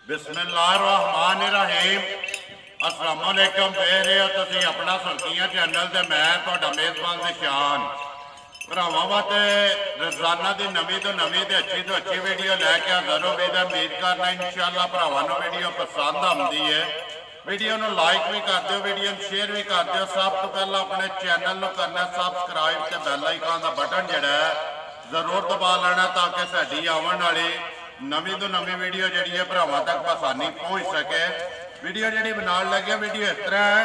बिस्मिल्लाहिर्रहमानिर्रहीम। अस्सलाम वालेकुम। देख रहे हो तुसीं अपना सुर्खियां चैनल ते मैं तुहाडा मेज़बान निशान भरावां वास्ते रोज़ाना की नवीं तो नवीं ते अच्छी वीडियो लैके हाज़र हो गई। उम्मीद करना इंशाअल्लाह भरावां नूं वीडियो पसंद आती है। वीडियो नूं लाइक भी कर दिओ, वीडियो नूं शेयर भी कर दिओ। सब तो पहला अपने चैनल नूं करना सबसक्राइब ते बैल आइकन का बटन जिहड़ा है जरूर दबा लेना ताकि साडी आवन वाली नवीं तो नवीं वीडियो जी है भरावां तक आसानी पहुँच सके। वीडियो जी बनाने लगे वीडियो इस तरह है,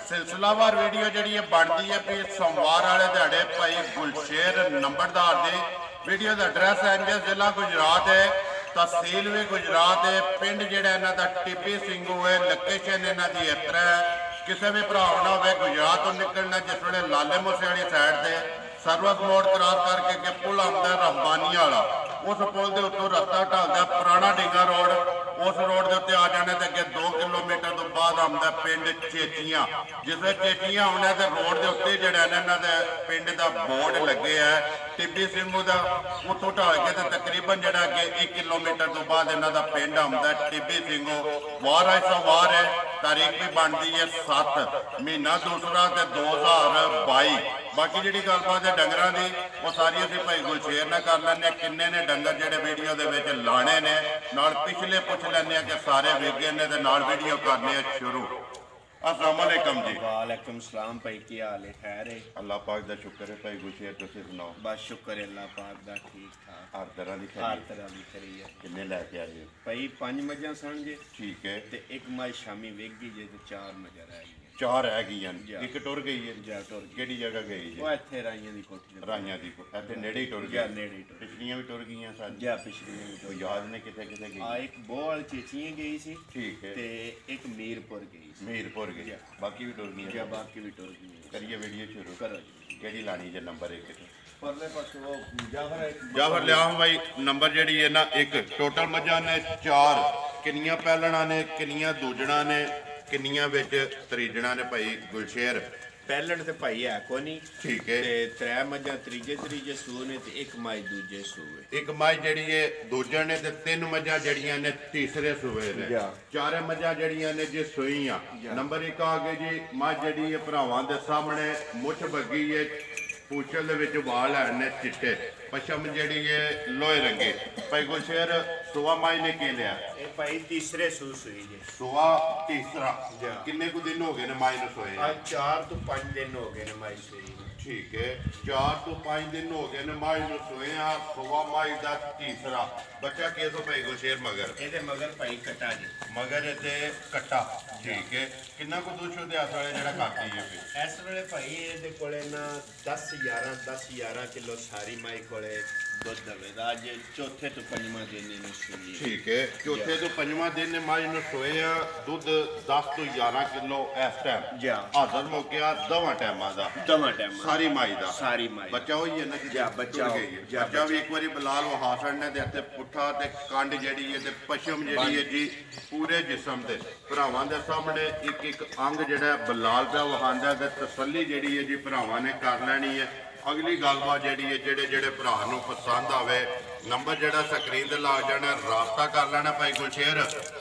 सिलसिलावार वीडियो जी है बनती है भी सोमवार वाले दिहाड़े भाई गुलशेर नंबरदार की वीडियो का एड्रैस है इंज जिला गुजरात है, तहसील भी गुजरात है, पिंड जोड़ा इन्हों का टिब्बी सिंघू है। लोकेशन इन्हों की इस तरह है, किसी भी भरा ना हो गुजरात तो निकलना जिस वे लाले मूसे वाली साइड से सर्वस मोड़ क्रॉस करके अगे पुल आता रब्बानी वाला, उस पुल के उत्तों रस्ता ढलता पुराना डिंगा रोड, उस रोड के उत्ते आ जाने तो अगे 2 किलोमीटर तो बाद आता पिंड चेचियां। जिसमें चेचियां आने तो रोड के उत्ते जड़ा इन्हों के पिंड का बोर्ड लगे है टिब्बी सिंघू का, उतों ढल के तो तकरीबन जड़ा अगे 1 किलोमीटर तो बाद इन्हों का पिंड आता टिब्बी सिंघू। वार है सो वार है, तारीख भी बनती है 7 महीना दूसरा तो 2022। बाकी जी गलबात है डंगर की वो सारी अभी भाई गुलशेर ने कर लें, किन्ने ने डंगर जोड़े वीडियो के लाने ने नाल पिछले पुछ लें कि सारे विगे ने वीडियो करने शुरू। अस्सलाम वालेकुम जी। वालेकुम सलाम भाई, की हाल है? खैर है? अल्लाह पाक दा शुक्र है भाई गुलशेर, तुसीं सुनाओ? बस शुक्र है अल्लाह पाक दा, ठीक ठाक हर तरह की हर तरह की खरी है। किन्ने लैके आए भाई 5 मझां सन जे, ठीक है, ते एक मझ शामी वेख गई जे ते 4 मझां रह गई। 4 रह गई हैं, एक टुर गई है। जा टुर किहड़ी जगह गई वो है? इत्थे राइयां दी कोठी दे राइयां दी इत्थे नेड़े ही टुर जा गई, नेड़े ही टुर पिछलियां भी टुर गई सारी जा पिछली भी तो टुर। याद ने किथे किथे गई? एक बोल चेचियां गई सी, ठीक है, ते एक मीरपुर गई सी। मीरपुर गई, बाकी भी टुर गई जा बाकी भी टुर गई। करिए वीडियो शुरू। करो जी। केड़ी लानी जे नंबर 1 ते परले पासे वो जाफर लिया भाई नंबर जी है ना 1। टोटल मझां ने 4, किनियां पैलणा ने, किनियां दूजणा ने, किनियां विच तरीजणा ने भाई गुलशेर? पैलण ते भाई है को नहीं, ठीक है, ते 3 मझां त्रीजे सूए ने ते एक मझ दूजे सूए। एक मझ जी है दूजे ने ते 3 मझां जड़ियां ने तीसरे सूबे ने, 4 मझां जड़ियां ने जी सूईयां। नंबर 1 आ गए जी मझ जी भरावां दे सामने मुठ बगी है, पूछल दे विच वाल है चिट्टे, पशम जी है लोहे रंगे। भाई गुलशेर सुआ मझ ने की लिया? भाई तीसरे सूई जी। सुआ तीसरा, किन्ने को दिन हो गए ने मझ नूं सोए? 4 तो 5 दिन हो गए ने मझ सूई। ठीक है, 4 तो 5 दिन हो गए ने मझ नूं सोए आ। सुआ मझ दा तीसरा बच्चा केसो भाई गुलशेर? मगर ਇਹਦੇ मगर भाई कटा जी, मगर इते कट्टा, ठीक है। किन्ना को दूध शुद्ध आस वाले जरा करती है फिर? इस वे भाई ये कोले ना 10-11 किलो सारी माई कोले दुध दवेगा। अज चौथे तो 5वां दिन इन्हें सूई। ठीक है, चौथे तो 5वां दिन मझ नूं सोए आ, दुध 10 तो 11 किलो इस टाइम जा हाजर मौका दवा टाइमां दा, दवा टाइम सारी माई दा, सारी माई बच्चा होई है ना? जा बच्चा गई है, बच्चा भी एक बारी बलाल वहा छड़ने दे ते पुट्ठा ते कंड जेड़ी है ते पशम जेड़ी है जी पूरे जिसम ते भरावां दे सामने एक एक अंग जेड़ा बलाल दा वहांदा ते तसल्ली जेड़ी है जी भरावां ने कर लेनी है। अगली गलबात जी है जेडे जेडे भरा नूं पसंद आवे नंबर जेड़ा स्क्रीन ते ला जाना, राबता कर लेना भाई गुलशेर।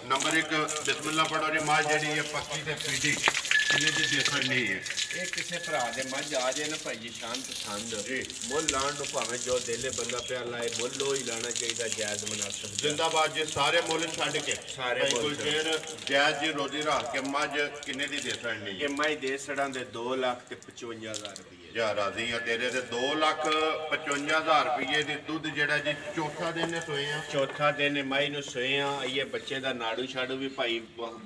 नंबर 1 बिस्मिल्लाह पढ़ो जी। मझ जी है पक्की ते पीढ़ी किन्ने दी देसन नहीं है? ये किसी भरा दे मझ आ जाए ना भाई जी शान पसंद मुल लाण नूं भावें जो दिले बंदा प्या लाए मुल लो ही लाना चाहिए, जायज़ मुनासिब। जिंदाबाद जी, सारे मुल छड्ड के सारे भाई गुलशेर जायज़ जी रोजी रख के मझ किन्ने दी देसन नहीं है? ये मझ दे सड़ा दे 2,55,000 रुपये। जा राजी हाँ तेरे ते 2,55,000 रुपये दी दुध जेड़ा जी चौथा दिन ने सोए आ। चौथा दिन मई नूं सोए आ। ये बच्चे दा नाड़ू शाड़ू भी भाई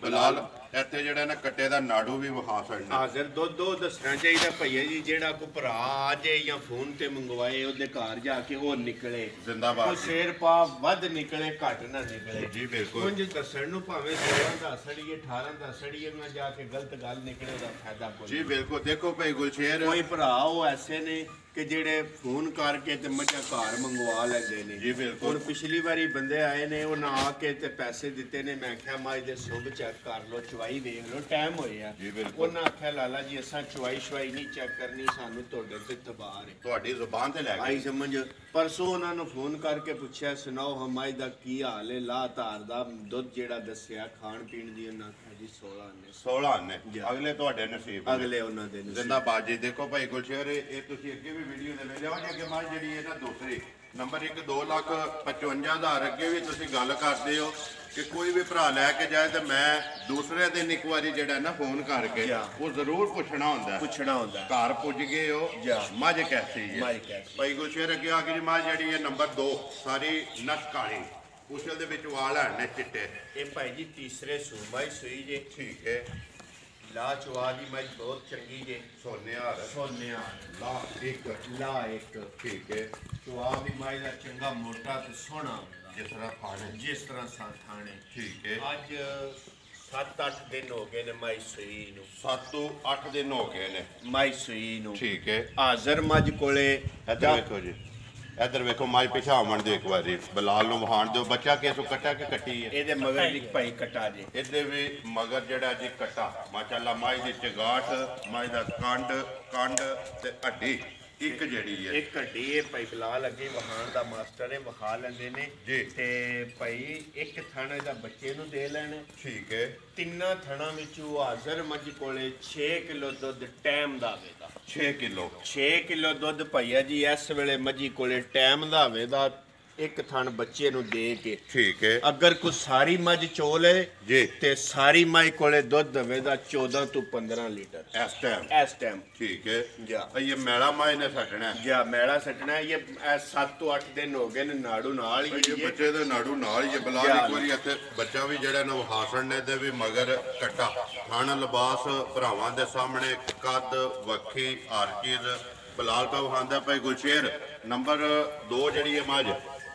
बलाल इत्थे जेड़ा ना कट्टे दा नाड़ू भी विखा छड़ना। हाजिर दुध दो दसना चाहिए भैया जी, जेड़ा को भरा आ जाए या फोन ते मंगवाए ओदे घर जाके वो निकले। जिंदाबाद वो शेर पा वध निकले घट ना निकले जी बिल्कुल। कुंज दसण नूं भावें 16 दा सड़िए 18 दा सड़िए ना जाके गलत गल निकले दा फायदा कोई जी बिल्कुल। देखो भाई गुलशेर कोई भरा वो ऐसे ने ਕਿ ਜਿਹੜੇ ਫੋਨ ਕਰਕੇ ਤੇ ਮੱਝਾਂ ਘਰ ਮੰਗਵਾ ਲੈਂਦੇ ਨੇ। ਜੀ ਬਿਲਕੁਲ। ਹੁਣ ਪਿਛਲੀ ਵਾਰੀ ਬੰਦੇ ਆਏ ਨੇ, ਉਹਨਾਂ ਆ ਕੇ ਤੇ ਪੈਸੇ ਦਿੱਤੇ ਨੇ। ਮੈਂ ਆਖਿਆ ਮੱਝ ਦੇ ਸੁੰਭ ਚੈੱਕ ਕਰ ਲਓ, ਚਵਾਈ ਵੇਖ ਲਓ, ਟਾਈਮ ਹੋਇਆ। ਜੀ ਬਿਲਕੁਲ। ਉਹਨਾਂ ਆਖਿਆ ਲਾਲਾ ਜੀ ਅਸਾਂ ਚਵਾਈ ਸ਼ਵਾਈ ਨਹੀਂ ਚੈੱਕ ਕਰਨੀ, ਸਾਨੂੰ ਤੁਹਾਡੇ ਤੇ ਤਬਾਰ ਹੈ। ਤੁਹਾਡੀ ਜ਼ੁਬਾਨ ਤੇ ਲੈ ਆਈ ਗਏ। ਸਮਝ। ਪਰਸੋਂ ਉਹਨਾਂ ਨੂੰ ਫੋਨ ਕਰਕੇ ਪੁੱਛਿਆ ਸੁਣਾਓ ਹਮਾਈ ਦਾ ਕੀ ਹਾਲ ਹੈ, ਲਾ ਧਾਰ ਦਾ ਦੁੱਧ ਜਿਹੜਾ ਦੱਸਿਆ ਖਾਣ ਪੀਣ ਦੀ, ਉਹਨਾਂ ਆਖਿਆ ਜੀ 16 ਨੇ। 16 ਨੇ। ਜੀ। ਅਗਲੇ ਤੁਹਾਡੇ ਨਸੀਬ ਨੇ। ਅਗਲੇ ਉਹਨਾਂ ਦੇ ਨਸੀਬ। ਜ਼ਿੰਦਾਬਾਦ ਜੀ। ਦੇਖੋ ਭਾਈ ਗੁਲਸ਼ੇਰ, ਇਹ ਤੁਸੀਂ ਅੱਗੇ ਵੀ ਵੀਡੀਓ ਦੇ ਲੈ ਲਿਓ ਜੀ। ਅੱਗੇ ਮੱਝ ਜਿਹੜੀ ਹੈ ਨਾ ਦੂਸਰੀ ਨੰਬਰ 1 2,55,000 ਅੱਗੇ ਵੀ ਤੁਸੀਂ ਗੱਲ ਕਰਦੇ ਹੋ ਕਿ ਕੋਈ ਵੀ ਭਰਾ ਲੈ ਕੇ ਜਾਏ ਤੇ ਮੈਂ ਦੂਸਰੇ ਦਿਨ ਇੱਕ ਵਾਰੀ ਜਿਹੜਾ ਨਾ ਫੋਨ ਕਰਕੇ ਉਹ ਜ਼ਰੂਰ ਪੁੱਛਣਾ ਹੁੰਦਾ ਘਰ ਪੁੱਜ ਗਏ ਹੋ ਮੱਝ ਕੈਸੀ ਹੈ। ਭਾਈ ਗੁਲਸ਼ੇਰ ਅੱਗੇ ਆ ਕੇ ਜੀ ਮੱਝ ਜਿਹੜੀ ਹੈ ਨੰਬਰ 2 ਸਾਰੀ ਨਸ ਕਾਲੀ, ਉਸਲ ਦੇ ਵਿੱਚ ਵਾਲ ਹਨ ਚਿੱਟੇ। ਇਹ ਭਾਈ ਜੀ ਤੀਸਰੇ ਸੂਬਾਈ ਸੂਈ ਜੇ। ਠੀਕ ਹੈ। ਲਾ ਚਵਾ ਦੀ ਮੱਝ ਬਹੁਤ ਚੰਗੀ ਜੇ। ਸੋਨਿਆਰ ਲਾ ਇੱਕ। ਠੀਕ ਹੈ। ਚਵਾ ਦੀ ਮੱਝ ਦਾ ਚੰਗਾ ਮੋਟਾ ਤੇ ਸੋਹਣਾ, ਜਿਸ ਤਰ੍ਹਾਂ ਖਾਣੇ। ਜਿਸ ਤਰ੍ਹਾਂ ਸਾਥਾਣੇ। ਠੀਕ ਹੈ। ਅੱਜ 7-8 ਦਿਨ ਹੋ ਗਏ ਨੇ ਮੱਝ ਸੂਈ ਨੂੰ। 7 ਤੋਂ 8 ਦਿਨ ਹੋ ਗਏ ਨੇ ਮੱਝ ਸੂਈ ਨੂੰ। ਠੀਕ ਹੈ। ਹਾਜ਼ਰ ਮੱਝ ਕੋਲੇ। ਇੱਧਰ ਵੇਖੋ ਜੀ, ਇੱਧਰ ਵੇਖੋ ਮੱਝ ਪਿੱਛੇ ਆਵਣ ਦਿਓ ਇੱਕ ਵਾਰੀ, ਬਲਾਲ ਨੂੰ ਵਹਾਣ ਦਿਓ। ਬੱਚਾ ਕਿਸ ਨੂੰ ਕੱਟਾ ਕਿ ਕੱਟੀ ਹੈ? ਇਹਦੇ ਮਗਰ ਵੀ ਭਾਈ ਕਟਾ ਜੇ। ਇਹਦੇ ਵੀ ਮਗਰ ਜਿਹੜਾ ਜੀ ਕੱਟਾ, ਮਾਸ਼ਾਅੱਲਾ ਮੱਝ ਦੀ ਚਗਾਟ, ਮੱਝ ਦਾ ਕੰਡ ਤੇ ਹੱਡੀ ਇੱਕ ਜਿਹੜੀ ਹੈ। ਇੱਕ ਹੱਡੀ ਇਹ ਭਾਈ ਬਲਾਲ ਅੱਗੇ ਵਹਾਣ ਦਾ ਮਾਸਟਰ ਹੈ, ਵਹਾ ਲੈਂਦੇ ਨੇ ਜੀ। ਤੇ ਭਾਈ ਇੱਕ ਥਣ ਇਹਦਾ ਬੱਚੇ ਨੂੰ ਦੇ ਲੈਣ। ਠੀਕ ਹੈ। ਤਿੰਨਾਂ ਥਣਾਂ ਵਿੱਚੋਂ ਹਾਜ਼ਰ ਮੱਝ ਕੋਲੇ 6 ਕਿਲੋ ਦੁੱਧ ਟਾਈਮ ਦਾ ਆਵੇਗਾ। 6 ਕਿਲੋ 6 ਕਿਲੋ ਦੁੱਧ ਭਈਆ ਜੀ ਇਸ ਵੇਲੇ ਮੱਝੀ ਕੋਲੇ ਟਾਈਮ ਦਾ ਆਵੇਗਾ, ਇੱਕ ਥਣ ਬੱਚੇ ਨੂੰ ਦੇ ਕੇ। ਠੀਕ ਹੈ। ਅਗਰ ਕੋਈ ਸਾਰੀ ਮੱਝ ਚੋਲੇ ਜੀ ਤੇ ਸਾਰੀ ਮੱਝ ਕੋਲੇ ਦੁੱਧ ਦੇਵੇਗਾ 14 ਤੋਂ 15 ਲੀਟਰ ਇਸ ਟਾਈਮ। ਠੀਕ ਹੈ। ਜਾ ਇਹ ਮੈਲਾ ਮੱਝ ਨੇ ਛੱਡਣਾ ਜਾ ਮੈਲਾ ਸੱਟਣਾ। ਇਹ 7 ਤੋਂ 8 ਦਿਨ ਹੋ ਗਏ ਨੇ, ਨਾੜੂ ਨਾਲ ਹੀ ਇਹ ਬੱਚੇ ਦੇ ਨਾੜੂ ਨਾਲ ਹੀ ਬਲਾਲ ਇੱਕ ਵਾਰੀ ਇੱਥੇ ਬੱਚਾ ਵੀ ਜਿਹੜਾ ਨਾ ਹਾਸਣ ਨੇ ਦੇ ਵੀ ਮਗਰ ਕੱਟਾ, ਖਾਣ ਲਿਬਾਸ ਭਰਾਵਾਂ ਦੇ ਸਾਹਮਣੇ, ਕੱਦ ਵੱਖੀ ਹਰ ਚੀਜ਼ ਬਲਾਲ ਪਾ ਵਹਾਂਦਾ। ਭਾਈ ਗੁਲਸ਼ੇਰ ਨੰਬਰ 2 ਜਿਹੜੀ ਹੈ ਮੱਝ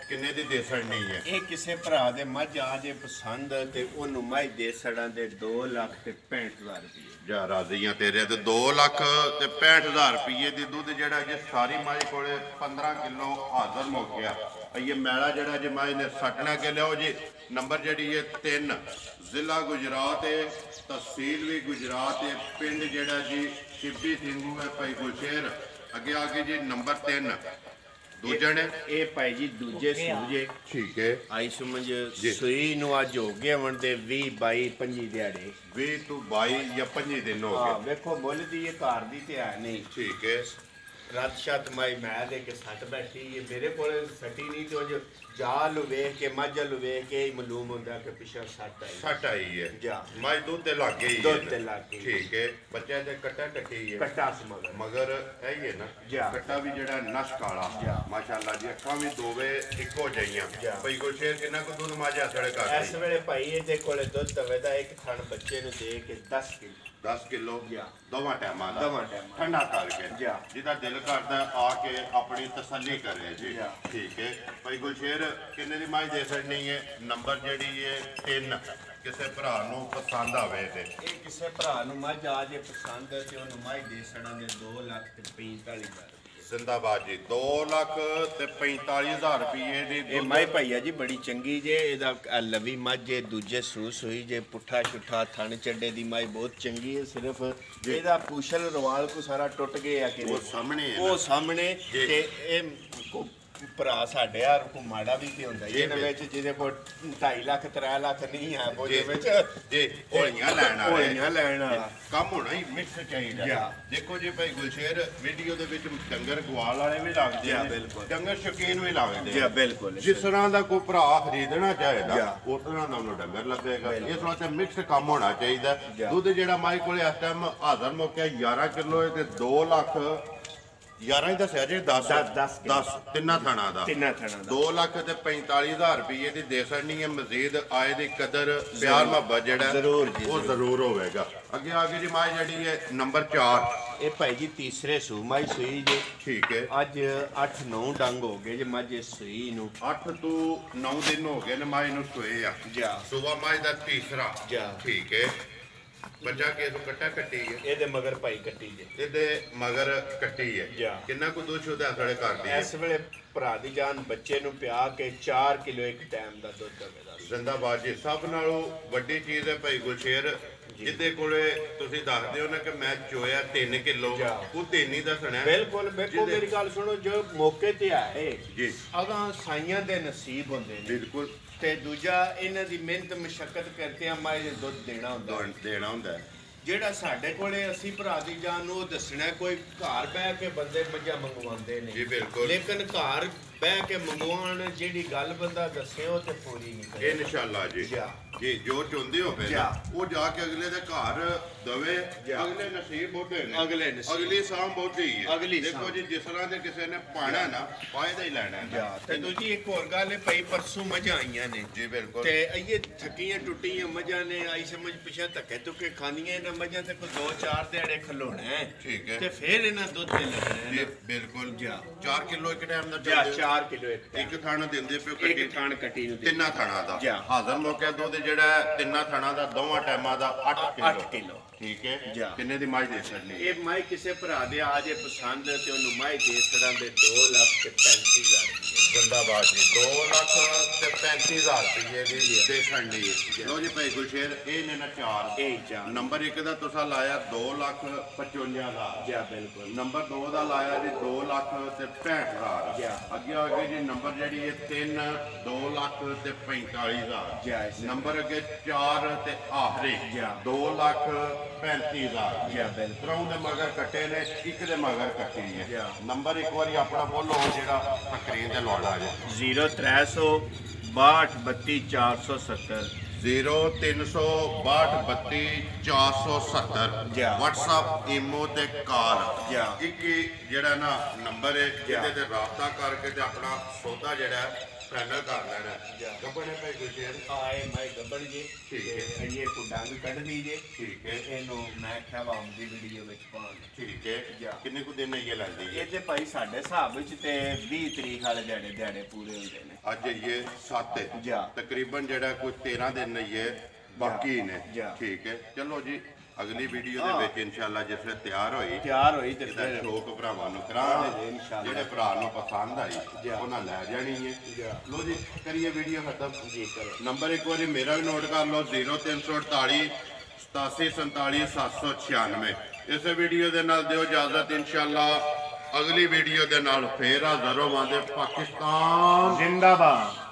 ਕਿੰਨੇ ਦੀ ਦੇ ਸੜਨੀ ਹੈ? ਇਹ ਕਿਸੇ ਭਰਾ ਦੇ ਮੱਝ ਆ ਜੇ ਪਸੰਦ ਤੇ ਉਹਨੂੰ ਮੱਝ ਦੇ ਸੜਾਂ ਦੇ 2,65,000 ਰੁਪਏ। ਜਾ ਰਾਜ਼ੀਆਂ ਤੇਰੇ ਤੇ 2,65,000 ਰੁਪਏ ਦੀ ਦੁੱਧ ਜਿਹੜਾ ਜੇ ਸਾਰੀ ਮੱਝ ਕੋਲੇ 15 ਕਿਲੋ ਹਾਜ਼ਰ ਮੁੱਕਿਆ। ਇਹ ਮੈਲਾ ਜਿਹੜਾ ਜੇ ਮੱਝ ਨੇ ਸੱਟਣਾ ਕੇ ਲਿਓ ਜੀ। ਨੰਬਰ ਜਿਹੜੀ ਹੈ 3 ਜ਼ਿਲ੍ਹਾ ਗੁਜਰਾਤ ਹੈ, ਤਹਿਸੀਲ ਵੀ ਗੁਜਰਾਤ ਹੈ, ਪਿੰਡ ਜਿਹੜਾ ਜੀ ਸ਼ਿੱਬੀ ਸਿੰਘੂ ਹੈ। ਭਾਈ ਗੁਲਸ਼ੇਰ ਅੱਗੇ ਆ ਕੇ ਜੀ ਨੰਬਰ 3 ਦੂਜੇ ਨੇ। ਇਹ ਭਾਈ ਜੀ ਦੂਜੇ ਸੂਜੇ। ਠੀਕ ਹੈ। ਆਈ ਸਮਝ ਸੂਈ ਨੂੰ ਅੱਜ ਹੋ ਗਏ ਵਣ ਦੇ 20 22 25 ਦਿਹਾੜੇ। 20 ਤੋਂ 22 ਜਾਂ 25 ਦਿਨ ਹੋ ਗਏ। ਵੇਖੋ ਮੁੱਲ ਦੀ ਇਹ ਘਰ ਦੀ ਤੇ ਹੈ ਨਹੀਂ। ਠੀਕ ਹੈ। ਰਾਤ ਸ਼ਾਤ ਮਾਈ ਮੈਂ ਦੇ ਕੇ ਸੱਟ ਬੈਠੀ ਇਹ ਮੇਰੇ ਕੋਲ ਸੱਟੀ ਨਹੀਂ ਤੇ ਉਹ ਜਾਲ ਵੇਖ ਕੇ ਮੱਝ ਨੂੰ ਵੇਖ ਕੇ ਹੀ ਮਾਲੂਮ ਹੁੰਦਾ ਕਿ ਪਿੱਛੇ ਸੱਟ ਆਈ ਹੈ। ਜਾ ਮੱਝ ਦੁੱਧ ਤੇ ਲੱਗ ਗਈ। ਦੁੱਧ ਤੇ ਲੱਗ ਗਈ। ਠੀਕ ਹੈ। ਬੱਚੇ ਦੇ ਕੱਟਾ ਕੱਟੀ ਹੈ। ਕੱਟਾ ਮਗਰ ਇਹ ਹੈ ਨਾ ਕੱਟਾ ਵੀ ਜਿਹੜਾ ਨਸ ਕਾਲਾ, ਮਾਸ਼ਾਅੱਲਾ ਜੀ। ਅੱਖਾਂ ਵੀ ਦੋਵੇਂ ਇੱਕੋ ਜਿਹੀਆਂ। ਭਾਈ ਗੁਲਸ਼ੇਰ ਕਿੰਨਾ ਕੁ ਦੁੱਧ ਮੱਝ ਆਸੜੇ ਕਰ ਇਸ ਵੇਲੇ ਭਾਈ ਇਹਦੇ ਕੋਲੇ ਦੁੱਧ ਦਵੇਦਾ ਇੱਕ ਥਣ ਬੱਚੇ ਨੂੰ ਦੇ ਕੇ 10 ਕਿਲੋ ਦੋਵਾਂ ਟਾਈਮਾਂ ਦਾ ਠੰਡਾ ਕਰਕੇ ਜਿਹਦਾ ਦਿਲ ਕਰਦਾ ਆ ਕੇ ਆਪਣੀ ਤਸੱਲੀ ਕਰੇ ਜੀ। ਠੀਕ ਹੈ। ਭਾਈ ਗੁਲਸ਼ੇਰ ਕਿੰਨੇ ਦੀ ਮੱਝ ਦੇ ਸਕਣੀ ਹੈ? ਨੰਬਰ ਜਿਹੜੀ ਹੈ 3 ਕਿਸੇ ਭਰਾ ਨੂੰ ਪਸੰਦ ਆਵੇ ਤੇ ਇਹ ਕਿਸੇ ਭਰਾ ਨੂੰ ਮੱਝ ਆ ਜੇ ਪਸੰਦ ਤੇ ਉਹਨੂੰ ਮੱਝ ਦੇ ਸੜਾਂਗੇ 2,45,000। ਜ਼ਿੰਦਾਬਾਦ ਜੀ। 2,45,000 ਰੁਪਏ ਦੀ ਇਹ ਮੱਝ ਭਈਆ ਜੀ ਬੜੀ ਚੰਗੀ ਜੇ। ਇਹਦਾ ਲਵੀ ਮੱਝ ਜੇ, ਦੂਜੇ ਸੂਸ ਹੋਈ ਜੇ, ਪੁੱਠਾ ਛੁੱਠਾ ਥਣ ਚੱਡੇ ਦੀ ਮੱਝ ਬਹੁਤ ਚੰਗੀ ਹੈ। ਸਿਰਫ ਇਹਦਾ ਪੂਛਲ ਰਵਾਲ ਕੋ ਸਾਰਾ ਟੁੱਟ ਗਿਆ ਕਿ ਉਹ ਸਾਹਮਣੇ ਉਹ ਸਾਹਮਣੇ ਤੇ ਇਹ ਭਰਾ ਸਾਡੇ ਯਾਰ ਕੋ ਮਾੜਾ ਵੀ ਤੇ ਹੁੰਦਾ ਇਹਦੇ ਵਿੱਚ ਜਿਹਦੇ ਕੋਲ 2.5 ਲੱਖ 3 ਲੱਖ ਨਹੀਂ ਆ ਉਹਦੇ ਵਿੱਚ ਜੇ ਹੋਲੀਆਂ ਲੈਣ ਵਾਲਾ ਕੰਮ ਹੋਣਾ ਹੀ ਮਿਕਸ ਚਾਹੀਦਾ। ਦੇਖੋ ਜੀ ਭਾਈ ਗੁਲਸ਼ੇਰ ਵੀਡੀਓ ਦੇ ਵਿੱਚ ਡੰਗਰ ਗਵਾਲ ਵਾਲੇ ਵੀ ਲੱਗਦੇ ਆ, ਡੰਗਰ ਸ਼ੌਕੀਨ ਵੀ ਲੱਗਦੇ ਆ। ਬਿਲਕੁਲ ਜਿਸ ਤਰ੍ਹਾਂ ਦਾ ਕੋਈ ਭਰਾ ਖਰੀਦਣਾ ਚਾਹੇਗਾ ਉਸ ਤਰ੍ਹਾਂ ਦਾ ਉਹਨੂੰ ਡੰਗਰ ਲੱਗੇਗਾ। ਇਸ ਵਾਸਤੇ ਮਿਕਸ ਕੰਮ ਹੋਣਾ ਚਾਹੀਦਾ। ਦੁੱਧ ਜਿਹੜਾ ਮਾਈ ਕੋਲੇ ਇਸ ਟਾਈਮ ਹਾਜ਼ਰ ਮੁੱਕਿਆ 11 ਕਿਲੋ ਤੇ 2,11 ਹੀ ਦੱਸਿਆ ਜੀ। 10 ਤਿੰਨਾਂ ਥਾਣਾ ਦਾ 2,45,000 ਰੁਪਏ ਦੀ ਦੇ ਸਕਣੀ ਹੈ। ਮਜ਼ੀਦ ਆਏ ਦੀ ਕਦਰ ਪਿਆਰ ਮੁਹੱਬਤ ਜਿਹੜਾ ਉਹ ਜ਼ਰੂਰ ਹੋਵੇਗਾ। ਅੱਗੇ ਆ ਗਈ ਜੀ ਮਾਈ ਜਿਹੜੀ ਹੈ ਨੰਬਰ 4। ਇਹ ਭਾਈ ਜੀ ਤੀਸਰੇ ਸੂ ਮਾਈ ਸੂਈ ਜੇ। ਠੀਕ ਹੈ। ਅੱਜ 8-9 ਡੰਗ ਹੋ ਗਏ ਜੇ ਮੱਝ ਸੂਈ ਨੂੰ। 8 ਤੋਂ 9 ਦਿਨ ਹੋ ਗਏ ਨੇ ਮਾਈ ਨੂੰ ਸੋਏ ਆ। ਜਾ ਸੁਬਾ ਮਾਈ ਦਾ ਤੀਸਰਾ। ਜਾ ਠੀਕ ਹੈ। ਬੱਚਾ ਕਿਸ ਨੂੰ ਕੱਟਾ ਕੱਟੀ ਹੈ ਇਹਦੇ ਮਗਰ ਭਾਈ ਕੱਟੀ ਜੇ ਇਹਦੇ ਮਗਰ ਕੱਟੀ ਹੈ ਕਿੰਨਾ ਕੁ ਦੁੱਧ ਸ਼ੁੱਧ ਸਾਡੇ ਘਰ ਦੀ ਇਸ ਵੇਲੇ ਭਰਾ ਦੀ ਜਾਨ ਬੱਚੇ ਨੂੰ ਪਿਆ ਕੇ 4 ਕਿਲੋ ਇੱਕ ਟਾਈਮ ਦਾ ਦੁੱਧ ਦੇਵੇਗਾ ਜ਼ਿੰਦਾਬਾਦ ਜੀ ਸਭ ਨਾਲੋਂ ਵੱਡੀ ਚੀਜ਼ ਹੈ ਭਾਈ ਗੁਲਸ਼ੇਰ ਜਿਹਦੇ ਕੋਲੇ ਤੁਸੀਂ ਦੱਸਦੇ ਹੋ ਨਾ ਕਿ ਮੈਂ ਚੋਇਆ 3 ਕਿਲੋ ਉਹ 3 ਹੀ ਦੱਸਣਾ ਬਿਲਕੁਲ ਬਿਲਕੁਲ ਮੇਰੀ ਗੱਲ ਸੁਣੋ ਜੋ ਮੌਕੇ ਤੇ ਆਏ ਜੀ ਅਗਾਂ ਸਾਈਆਂ ਦੇ ਨਸੀਬ ਹੁੰਦੇ ਨੇ ਬਿਲਕੁਲ ਤੇ ਦੂਜਾ ਇਹਨਾਂ ਦੀ ਮਿਹਨਤ ਮਸ਼ੱਕਤ ਕਰਕੇ ਆਮਾ ਇਹ ਦੁੱਧ ਦੇਣਾ ਹੁੰਦਾ ਜਿਹੜਾ ਸਾਡੇ ਕੋਲੇ ਅਸੀਂ ਭਰਾ ਦੀ ਜਾਨ ਨੂੰ ਦੱਸਣਾ ਕੋਈ ਘਰ ਬਹਿ ਕੇ ਬੰਦੇ ਮੱਝਾਂ ਮੰਗਵਾਉਂਦੇ ਨੇ ਜੀ ਬਿਲਕੁਲ ਲੇਕਿਨ ਘਰ ਬਹਿ ਕੇ ਮੰਗਵਾਉਣ ਜਿਹੜੀ ਗੱਲ ਬੰਦਾ ਦੱਸੇ ਉਹ ਤੇ ਪੂਰੀ ਨਹੀਂ ਕਰੇ ਇਨਸ਼ਾਅੱਲਾ ਜੀ ਜੀ ਜੋ ਚਾਹੁੰਦੇ ਹੋ ਪਹਿਲਾਂ ਉਹ ਜਾ ਕੇ ਅਗਲੇ ਦੇ ਘਰ ਦਵੇ ਅਗਲੇ ਨਸੀਬ ਬੋਟੇ ਨੇ ਅਗਲੀ ਸਾਮ ਬੋਟੀ ਹੈ ਦੇਖੋ ਜੀ ਜਿਸ ਤਰ੍ਹਾਂ ਦੇ ਕਿਸੇ ਨੇ ਪਾਣਾ ਨਾ ਫਾਇਦਾ ਹੀ ਲੈਣਾ ਤੇ ਦੂਜੀ ਇੱਕ ਹੋਰ ਗੱਲ ਹੈ ਭਾਈ ਪਰਸੋਂ ਮੱਝਾਂ ਆਈਆਂ ਨੇ ਜੀ ਬਿਲਕੁਲ ਤੇ ਇਹ ਥੱਕੀਆਂ ਟੁੱਟੀਆਂ ਮੱਝਾਂ ਨੇ ਆਈ ਸਮਝ ਪਿਛਾ ਧੱਕੇ ਧੁੱਕੇ ਖਾਂਦੀਆਂ ਇਹਨਾਂ ਮੱਝਾਂ ਤੇ ਕੋਈ 2-4 ਦਿਹਾੜੇ ਖਲੋਣਾ ਹੈ ਠੀਕ ਹੈ ਤੇ ਫਿਰ ਇਹਨਾਂ ਦੁੱਧ ਤੇ ਲੱਗਣਾ ਬਿਲਕੁਲ 4 ਕਿਲੋ ਇੱਕ ਟਾਈਮ ਦਾ 4 ਕਿਲੋ ਇੱਕ ਥਾਣਾ ਦਿੰਦੇ ਪਿਓ ਕੱਟੀ ਇੱਕ ਥਾਣ ਕੱਟੀ ਨੂੰ ਤਿੰਨਾਂ ਥਾਣਾ ਦਾ ਹਾਜ਼ਰ ਮੌਕੇ ਦੁੱਧ ਜਿਹੜਾ ਤਿੰਨਾਂ ਥਾਣਾ ਦਾ ਦੋਵਾਂ ਟਾਈਮਾਂ ਦਾ 8 ਕਿਲੋ ਠੀਕ ਹੈ ਕਿੰਨੇ ਦੀ ਮਾਈ ਦੇ ਛੱਡਣੀ ਇਹ ਮਾਈ ਕਿਸੇ ਭਰਾ ਦੇ ਆ ਜੇ ਪਸੰਦ ਤੇ ਉਹਨੂੰ ਮਾਈ ਦੇ ਛੜਾਂ ਦੇ 2,35,000 ਜ਼ਿੰਦਾਬਾਦ ਜੀ 2,35,000 ਰੁਪਏ ਦੀ ਦੇ ਛੱਡਣੀ ਲੋ ਜੀ ਭਾਈ ਗੁਲਸ਼ੇਰ ਇਹ ਨੇ ਨਾ 4 ਨੰਬਰ 1 ਦਾ ਤੁਸੀਂ ਲਾਇਆ 2,55,000 ਜੀ ਬਿਲਕੁਲ ਨੰਬਰ 2 ਦਾ ਲਾਇਆ ਜੀ 2,65,000 ਜੀ ਅੱਗੇ ਆ ਗਏ ਜੀ ਨੰਬਰ ਜਿਹੜੀ ਹੈ 3 2,45,000 ਜੀ ਨੰਬਰ ਅੱਗੇ 4 ਤੇ ਆਖਰੀ 2,35,000 ਜੀ ਬਿਲਕੁਲ ਦੇ ਮਗਰ ਕੱਟੇ ਨੇ ਇੱਕ ਦੇ ਮਗਰ ਕੱਟੀ ਹੈ ਨੰਬਰ ਇੱਕ ਵਾਰੀ ਆਪਣਾ ਬੋਲੋ ਜਿਹੜਾ ਸਕਰੀਨ ਤੇ ਲਵਾੜਾ ਜੀ 0362 32 470 0362 470 WhatsApp ਈਮੋ ਤੇ ਕਾਲ ਇੱਕ ਜਿਹੜਾ ਨਾ ਨੰਬਰ ਹੈ ਜਿਹਦੇ ਤੇ ਰਾਬਤਾ ਕਰਕੇ ਤੇ ਆਪਣਾ ਸੌਦਾ ਜਿਹੜਾ ਫਾਈਨਲ ਕਰ ਲੈਣਾ ਗੱਬਣ ਹੈ ਭਾਈ ਗੁਲਸ਼ੇਰ ਆਏ ਮੈਂ ਗੱਬਣ ਜੀ ਠੀਕ ਹੈ ਇਹ ਕੋ ਡੰਗ ਕੱਢ ਦੀਜੇ ਠੀਕ ਹੈ ਇਹਨੂੰ ਮੈਂ ਖਵਾਉਂ ਦੀ ਵੀਡੀਓ ਵਿੱਚ ਪਾਉਂ ਠੀਕ ਹੈ ਕਿੰਨੇ ਕੁ ਦਿਨ ਇਹ ਲੱਗਦੀ ਹੈ ਇਹ ਤੇ ਭਾਈ ਸਾਡੇ ਹਿਸਾਬ ਵਿੱਚ ਤੇ 20 ਤਰੀਕ ਵਾਲੇ ਦਿਹਾੜੇ ਪੂਰੇ ਹੁੰਦੇ ਨੇ ਅੱਜ ਇਹ 7 ਤਕਰੀਬਨ ਜਿਹੜਾ ਕੋਈ 13 ਦਿਨ ਇਹ ਬਾਕੀ ਨੇ ਠੀਕ ਹੈ ਚਲੋ ਜੀ ਅਗਲੀ ਵੀਡੀਓ ਦੇ ਵਿੱਚ ਇਨਸ਼ਾਅੱਲਾ ਜਿਸ ਵੇਲੇ ਤਿਆਰ ਹੋਈ ਤੇ ਫਿਰ ਸ਼ੌਕ ਭਰਾਵਾਂ ਨੂੰ ਕਰਾਂਗੇ ਇਨਸ਼ਾਅੱਲਾ ਜਿਹੜੇ ਭਰਾ ਨੂੰ ਪਸੰਦ ਆਈ ਉਹਨਾਂ ਲੈ ਜਾਣੀ ਹੈ ਲੋ ਜੀ ਕਰੀਏ ਵੀਡੀਓ ਖਤਮ ਜੀ ਕਰੋ ਨੰਬਰ ਇੱਕ ਵਾਰੀ ਮੇਰਾ ਵੀ ਨੋਟ ਕਰ ਲਓ 0348 8747 796 ਇਸੇ ਵੀਡੀਓ ਦੇ ਨਾਲ ਦਿਓ ਇਜਾਜ਼ਤ ਇਨਸ਼ਾਅੱਲਾ ਅਗਲੀ ਵੀਡੀਓ ਦੇ ਨਾਲ ਫੇਰ ਹਾਜ਼ਰ ਹੋਵਾਂਗੇ ਪਾਕਿਸਤਾਨ ਜ਼ਿੰਦਾਬਾਦ